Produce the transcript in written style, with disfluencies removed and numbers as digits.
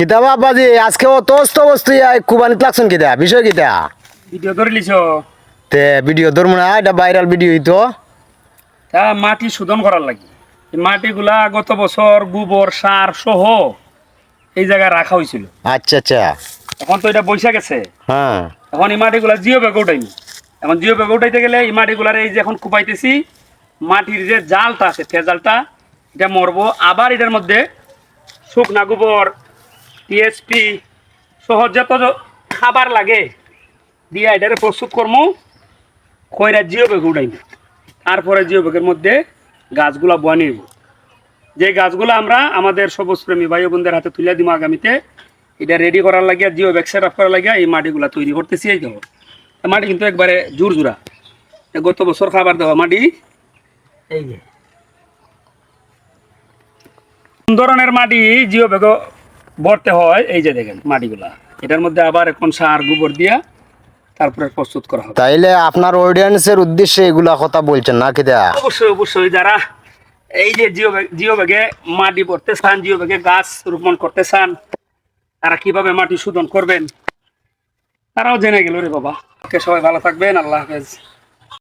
কিতাব আব্বাজি আজকে অত অস্ত বস্তু কুবানিত লাগছেন কিতা বিষয় কিতা ভিডিও ধরে লিছ তে ভিডিও ধরবো না এটা ভাইরাল ভিডিও তো তা মাটি শোধন করার লাগে এই মাটিগুলা গত বছর গোবর সার সহ এই জায়গায় রাখা হয়েছিল। আচ্ছা আচ্ছা এখন তো এটা বৈশা গেছে। হ্যাঁ এখন এই মাটিগুলা জিও ব্যাগে উঠাইনি। এখন জিও ব্যাগে উঠাইতে গেলে এই মাটিগুলার এই যে এখন কুপাইতেছি মাটির যে জালটা আছে জালটা এটা মরবো, আবার এটার মধ্যে শুকনা গোবর টিএসপি সহ যত খাবার লাগে দিয়ে এটারে প্রস্তুত করবো, কইরা জিও ব্যাগে উঠাইনি। তারপরে জিও ব্যাগের মধ্যে গাছগুলা বয়া নিব, যে গাছগুলো আমরা আমাদের সবুজ প্রেমী ভাই বোনদের হাতে তুলে দিব আগামীতে। এটা রেডি করার লাগিয়া জিও ব্যাগ সেট আপ করার লাগিয়া এই মাটিগুলা তৈরি করতেছি। এই দেবো মাটি কিন্তু একবারে জোর জোড়া, গত বছর খাবার দেওয়া মাটি। এই যে কোন ধরনের মাটি জিও ব্যাগ ভরতে হয়, এই যে দেখেন মাটিগুলা, এটার মধ্যে আবার এখন সার গোবর দিয়া তারপরে প্রস্তুত করা হবে। তাইলে আপনার অডিয়েন্সের উদ্দেশ্যে এগুলা কথা বলছেন না কিতা? অবশ্যই অবশ্যই, যারা এই যে জিও ব্যাগে মাটি ভরতে চান, জিও ব্যাগে গাছ রোপণ করতে চান, তারা কিভাবে মাটি শোধন করবেন তারাও জেনে গেল রে বাবা। ওকে, সবাই ভালো থাকবেন, আল্লাহ হাফেজ।